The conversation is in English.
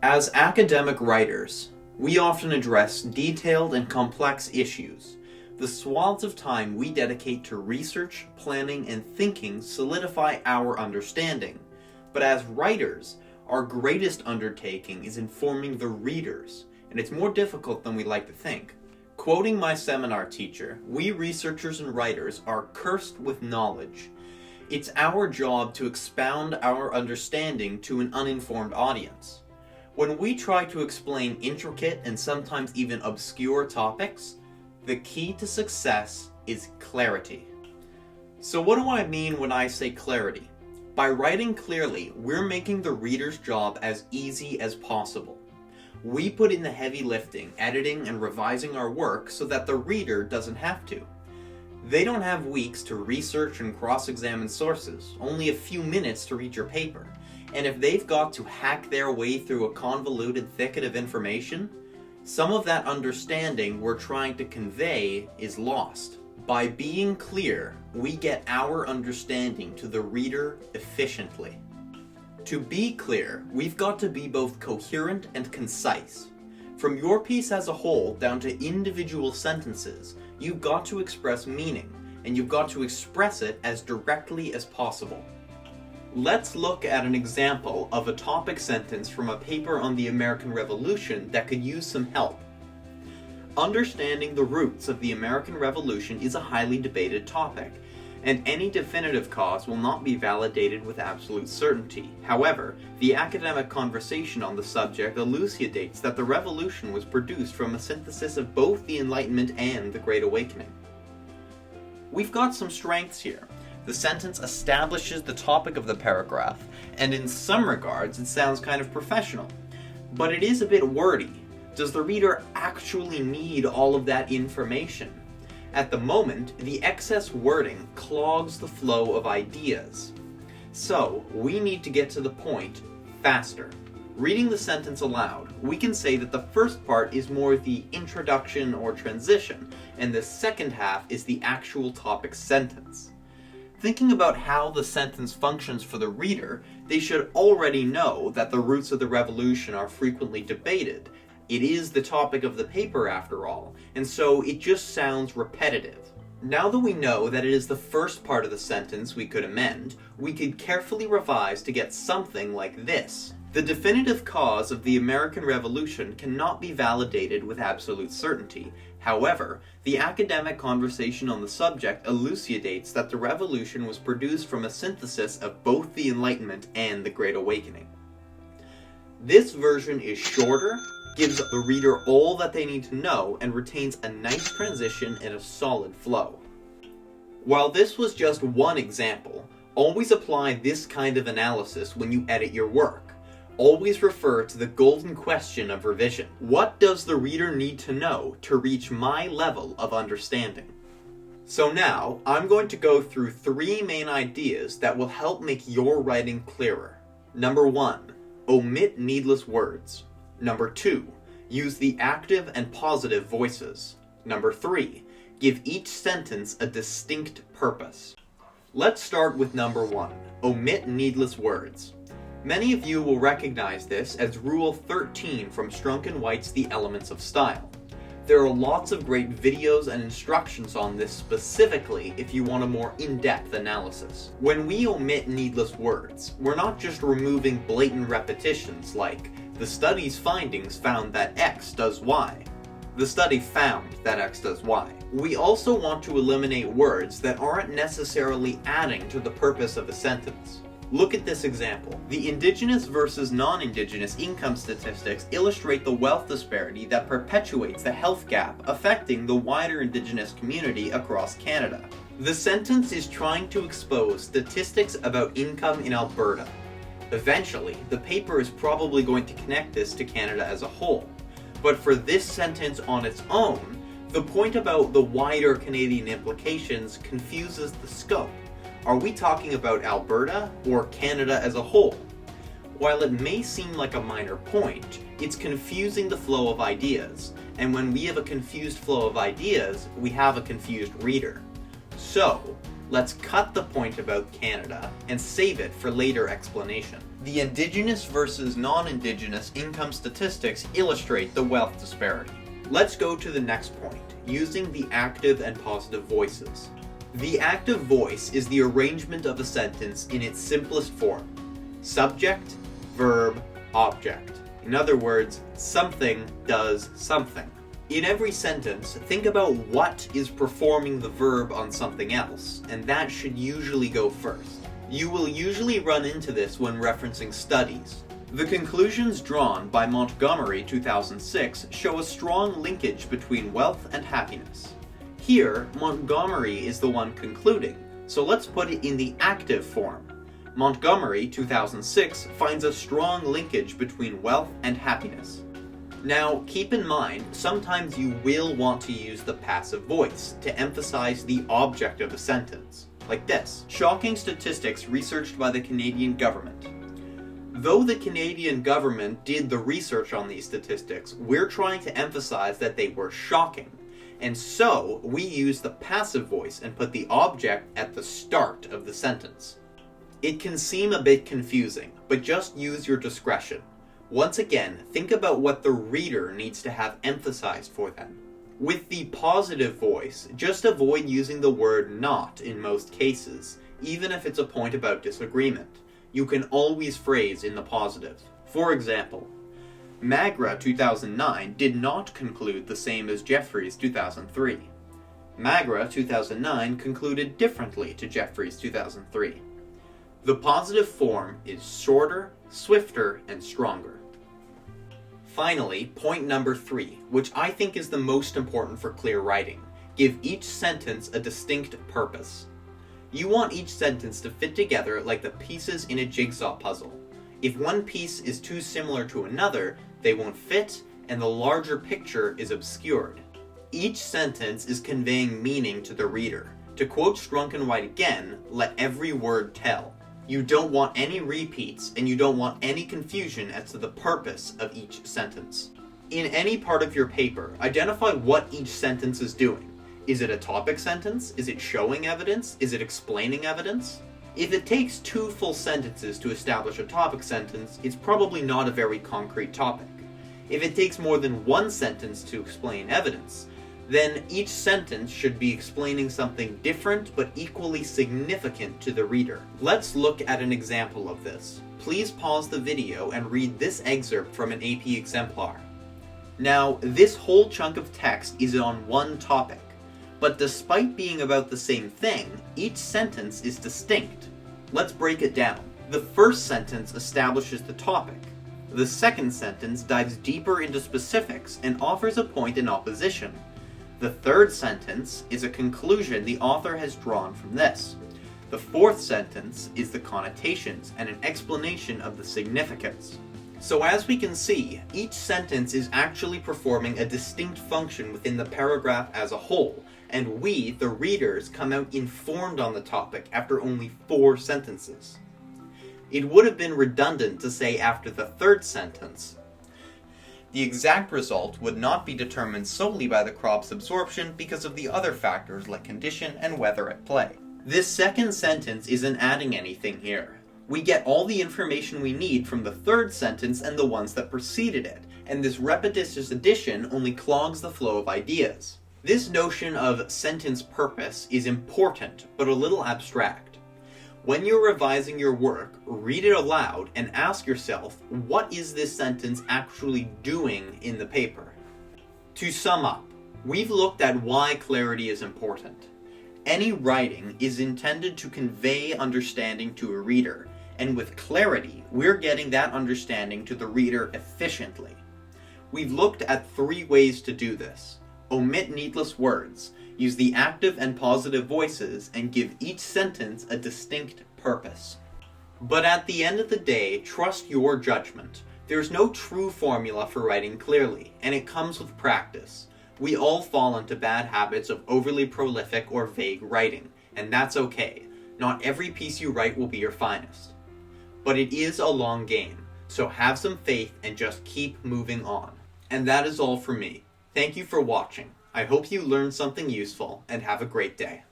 As academic writers, we often address detailed and complex issues. The swaths of time we dedicate to research, planning, and thinking solidify our understanding. But as writers, our greatest undertaking is informing the readers, and it's more difficult than we like to think. Quoting my seminar teacher, we researchers and writers are cursed with knowledge. It's our job to expound our understanding to an uninformed audience. When we try to explain intricate and sometimes even obscure topics, the key to success is clarity. So what do I mean when I say clarity? By writing clearly, we're making the reader's job as easy as possible. We put in the heavy lifting, editing and revising our work so that the reader doesn't have to. They don't have weeks to research and cross-examine sources, only a few minutes to read your paper. And if they've got to hack their way through a convoluted thicket of information, some of that understanding we're trying to convey is lost. By being clear, we get our understanding to the reader efficiently. To be clear, we've got to be both coherent and concise. From your piece as a whole down to individual sentences, you've got to express meaning, and you've got to express it as directly as possible. Let's look at an example of a topic sentence from a paper on the American Revolution that could use some help. Understanding the roots of the American Revolution is a highly debated topic, and any definitive cause will not be validated with absolute certainty. However, the academic conversation on the subject elucidates that the revolution was produced from a synthesis of both the Enlightenment and the Great Awakening. We've got some strengths here. The sentence establishes the topic of the paragraph, and in some regards it sounds kind of professional. But it is a bit wordy. Does the reader actually need all of that information? At the moment, the excess wording clogs the flow of ideas. So, we need to get to the point faster. Reading the sentence aloud, we can say that the first part is more the introduction or transition, and the second half is the actual topic sentence. Thinking about how the sentence functions for the reader, they should already know that the roots of the revolution are frequently debated. It is the topic of the paper after all, and so it just sounds repetitive. Now that we know that it is the first part of the sentence we could amend, we could carefully revise to get something like this. The definitive cause of the American Revolution cannot be validated with absolute certainty. However, the academic conversation on the subject elucidates that the revolution was produced from a synthesis of both the Enlightenment and the Great Awakening. This version is shorter, gives the reader all that they need to know, and retains a nice transition and a solid flow. While this was just one example, always apply this kind of analysis when you edit your work. Always refer to the golden question of revision. What does the reader need to know to reach my level of understanding? So now, I'm going to go through 3 main ideas that will help make your writing clearer. Number 1, omit needless words. Number 2, use the active and positive voices. Number 3, give each sentence a distinct purpose. Let's start with number 1, omit needless words. Many of you will recognize this as Rule 13 from Strunk and White's The Elements of Style. There are lots of great videos and instructions on this specifically if you want a more in-depth analysis. When we omit needless words, we're not just removing blatant repetitions like, the study's findings found that X does Y. The study found that X does Y. We also want to eliminate words that aren't necessarily adding to the purpose of a sentence. Look at this example. The Indigenous versus non-Indigenous income statistics illustrate the wealth disparity that perpetuates the health gap affecting the wider Indigenous community across Canada. The sentence is trying to expose statistics about income in Alberta. Eventually, the paper is probably going to connect this to Canada as a whole. But for this sentence on its own, the point about the wider Canadian implications confuses the scope. Are we talking about Alberta or Canada as a whole? While it may seem like a minor point, it's confusing the flow of ideas, and when we have a confused flow of ideas, we have a confused reader. So, Let's cut the point about Canada and save it for later explanation. The Indigenous versus non-Indigenous income statistics illustrate the wealth disparity. Let's go to the next point, using the active and positive voices. The active voice is the arrangement of a sentence in its simplest form: subject, verb, object. In other words, something does something. In every sentence, think about what is performing the verb on something else, and that should usually go first. You will usually run into this when referencing studies. The conclusions drawn by Montgomery 2006 show a strong linkage between wealth and happiness. Here, Montgomery is the one concluding, so let's put it in the active form. Montgomery 2006 finds a strong linkage between wealth and happiness. Now, keep in mind, sometimes you will want to use the passive voice to emphasize the object of a sentence, like this. Shocking statistics researched by the Canadian government. Though the Canadian government did the research on these statistics, we're trying to emphasize that they were shocking. And so, we use the passive voice and put the object at the start of the sentence. It can seem a bit confusing, but just use your discretion. Once again, think about what the reader needs to have emphasized for them. With the positive voice, just avoid using the word not in most cases, even if it's a point about disagreement. You can always phrase in the positive. For example, Magra 2009 did not conclude the same as Jeffreys 2003. Magra 2009 concluded differently to Jeffreys 2003. The positive form is shorter, swifter, and stronger. Finally, point number 3, which I think is the most important for clear writing. Give each sentence a distinct purpose. You want each sentence to fit together like the pieces in a jigsaw puzzle. If one piece is too similar to another, they won't fit, and the larger picture is obscured. Each sentence is conveying meaning to the reader. To quote Strunk and White again, let every word tell. You don't want any repeats, and you don't want any confusion as to the purpose of each sentence. In any part of your paper, identify what each sentence is doing. Is it a topic sentence? Is it showing evidence? Is it explaining evidence? If it takes 2 full sentences to establish a topic sentence, it's probably not a very concrete topic. If it takes more than 1 sentence to explain evidence, then each sentence should be explaining something different but equally significant to the reader. Let's look at an example of this. Please pause the video and read this excerpt from an AP exemplar. Now, this whole chunk of text is on one topic, but despite being about the same thing, each sentence is distinct. Let's break it down. The first sentence establishes the topic. The second sentence dives deeper into specifics and offers a point in opposition. The third sentence is a conclusion the author has drawn from this. The fourth sentence is the connotations and an explanation of the significance. So as we can see, each sentence is actually performing a distinct function within the paragraph as a whole, and we, the readers, come out informed on the topic after only 4 sentences. It would have been redundant to say after the third sentence. The exact result would not be determined solely by the crop's absorption because of the other factors like condition and weather at play. This second sentence isn't adding anything here. We get all the information we need from the third sentence and the ones that preceded it, and this repetitious addition only clogs the flow of ideas. This notion of sentence purpose is important, but a little abstract. When you're revising your work, read it aloud and ask yourself, what is this sentence actually doing in the paper? To sum up, we've looked at why clarity is important. Any writing is intended to convey understanding to a reader, and with clarity, we're getting that understanding to the reader efficiently. We've looked at 3 ways to do this. Omit needless words, use the active and positive voices, and give each sentence a distinct purpose. But at the end of the day, trust your judgment. There's no true formula for writing clearly, and it comes with practice. We all fall into bad habits of overly prolific or vague writing, and that's okay. Not every piece you write will be your finest. But it is a long game, so have some faith and just keep moving on. And that is all for me. Thank you for watching. I hope you learned something useful, and have a great day.